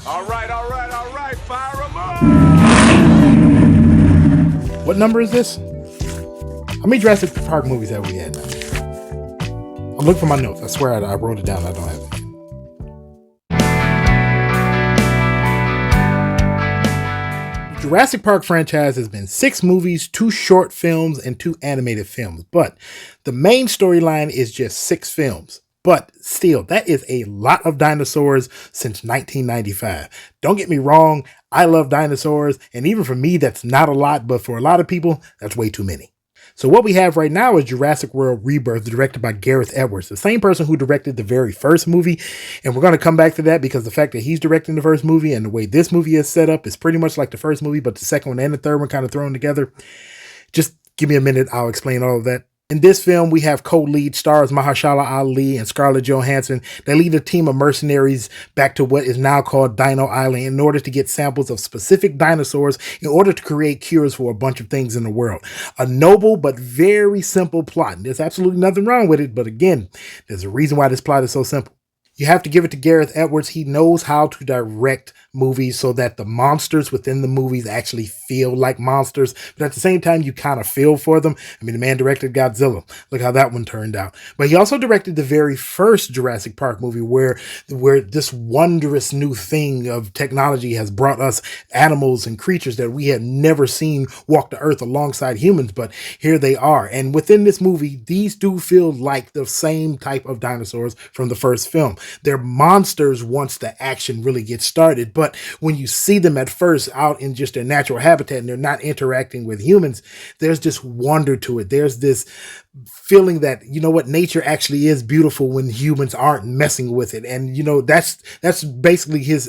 All right, fire 'em up! What number is this? How many Jurassic Park movies have we had now? I'm looking for my notes. I swear I wrote it down. I don't have it. The Jurassic Park franchise has been 6 movies, 2 short films, and 2 animated films. But the main storyline is just 6 films. But still, that is a lot of dinosaurs since 1995. Don't get me wrong, I love dinosaurs, and even for me, that's not a lot, but for a lot of people, that's way too many. So what we have right now is Jurassic World Rebirth, directed by Gareth Edwards, the same person who directed the very first movie. And we're going to come back to that because the fact that he's directing the first movie and the way this movie is set up is pretty much like the first movie, but the second one and the third one kind of thrown together. Just give me a minute, I'll explain all of that. In this film, we have co-lead stars Mahershala Ali and Scarlett Johansson. They lead a team of mercenaries back to what is now called Dino Island in order to get samples of specific dinosaurs in order to create cures for a bunch of things in the world. A noble but very simple plot. There's absolutely nothing wrong with it, but again, there's a reason why this plot is so simple. You have to give it to Gareth Edwards. He knows how to direct movies so that the monsters within the movies actually feel like monsters, but at the same time, you kind of feel for them. I mean, the man directed Godzilla. Look how that one turned out. But he also directed the very first Jurassic Park movie where this wondrous new thing of technology has brought us animals and creatures that we had never seen walk the earth alongside humans, but here they are. And within this movie, these do feel like the same type of dinosaurs from the first film. They're monsters once the action really gets started, but when you see them at first out in just their natural habitat and they're not interacting with humans, there's this wonder to it. There's this feeling that, you know what, nature actually is beautiful when humans aren't messing with it. And, you know, that's basically his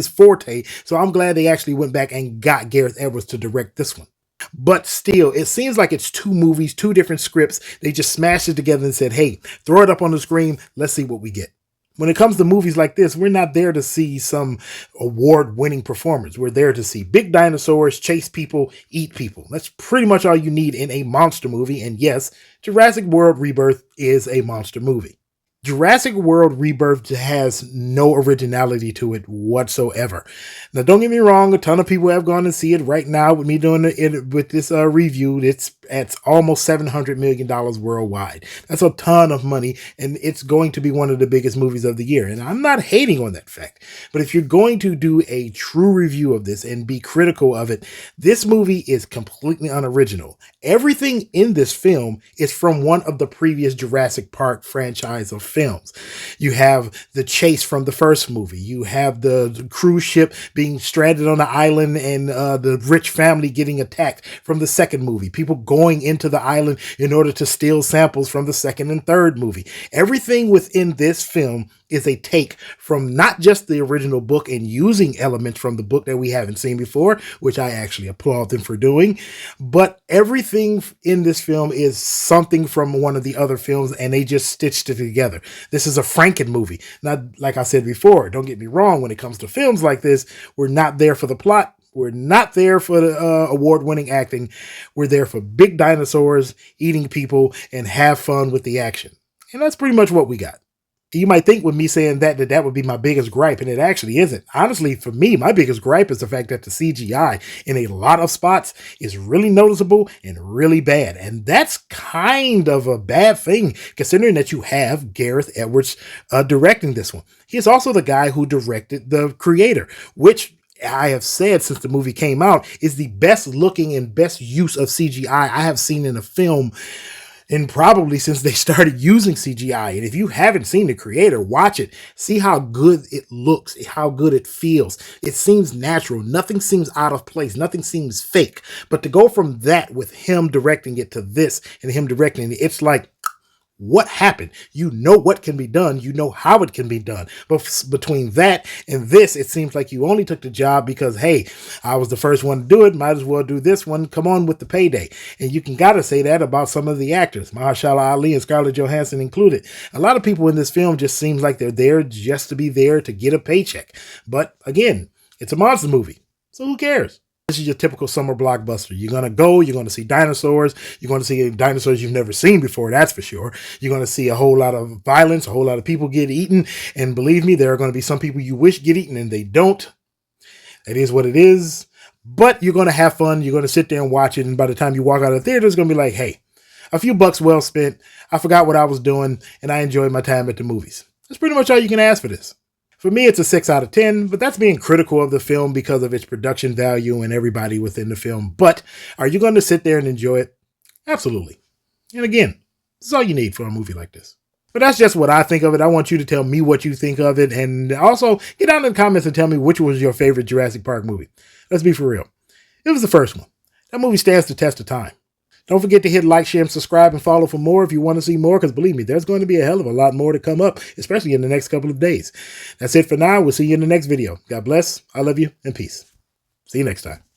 forte. So I'm glad they actually went back and got Gareth Edwards to direct this one. But still, it seems like it's 2 movies, 2 different scripts. They just smashed it together and said, hey, throw it up on the screen. Let's see what we get. When it comes to movies like this, we're not there to see some award-winning performance. We're there to see big dinosaurs chase people, eat people. That's pretty much all you need in a monster movie. And yes, Jurassic World Rebirth is a monster movie. Jurassic World Rebirth has no originality to it whatsoever. Now, don't get me wrong, a ton of people have gone to see it right now with me doing it with this review. It's almost $700 million worldwide. That's a ton of money, and it's going to be one of the biggest movies of the year. And I'm not hating on that fact, but if you're going to do a true review of this and be critical of it, this movie is completely unoriginal. Everything in this film is from one of the previous Jurassic Park franchise of films. You have the chase from the first movie. You have the cruise ship being stranded on the island and the rich family getting attacked from the second movie. People going into the island in order to steal samples from the second and third movie. Everything within this film is a take from not just the original book and using elements from the book that we haven't seen before, which I actually applaud them for doing, but everything in this film is something from one of the other films and they just stitched it together. This is a Franken movie. Now, like I said before, don't get me wrong, when it comes to films like this, we're not there for the plot. We're not there for the award-winning acting. We're there for big dinosaurs, eating people, and have fun with the action. And that's pretty much what we got. You might think with me saying that would be my biggest gripe, and it actually isn't. Honestly, for me, my biggest gripe is the fact that the CGI in a lot of spots is really noticeable and really bad. And that's kind of a bad thing, considering that you have Gareth Edwards directing this one. He's also the guy who directed The Creator, which I have said since the movie came out is the best looking and best use of CGI I have seen in a film, and probably since they started using CGI. And if you haven't seen The Creator, watch it. See how good it looks, how good it feels. It seems natural. Nothing seems out of place. Nothing seems fake. But to go from that with him directing it to this and him directing it, it's like, what happened? You know what can be done. You know how it can be done. But between that and this, it seems like you only took the job because, hey, I was the first one to do it. Might as well do this one. Come on with the payday. And you can gotta say that about some of the actors, Mahershala Ali and Scarlett Johansson included. A lot of people in this film just seems like they're there just to be there to get a paycheck. But again, it's a monster movie, so who cares? This is your typical summer blockbuster. You're going to go, you're going to see dinosaurs. You're going to see dinosaurs you've never seen before, that's for sure. You're going to see a whole lot of violence, a whole lot of people get eaten. And believe me, there are going to be some people you wish get eaten and they don't. It is what it is. But you're going to have fun. You're going to sit there and watch it. And by the time you walk out of the theater, it's going to be like, hey, a few bucks well spent. I forgot what I was doing and I enjoyed my time at the movies. That's pretty much all you can ask for this. For me, it's a 6 out of 10, but that's being critical of the film because of its production value and everybody within the film. But are you going to sit there and enjoy it? Absolutely. And again, this is all you need for a movie like this. But that's just what I think of it. I want you to tell me what you think of it. And also, get down in the comments and tell me which was your favorite Jurassic Park movie. Let's be for real. It was the first one. That movie stands the test of time. Don't forget to hit like, share, and subscribe and follow for more if you want to see more, because believe me, there's going to be a hell of a lot more to come up, especially in the next couple of days. That's it for now. We'll see you in the next video. God bless. I love you, and peace. See you next time.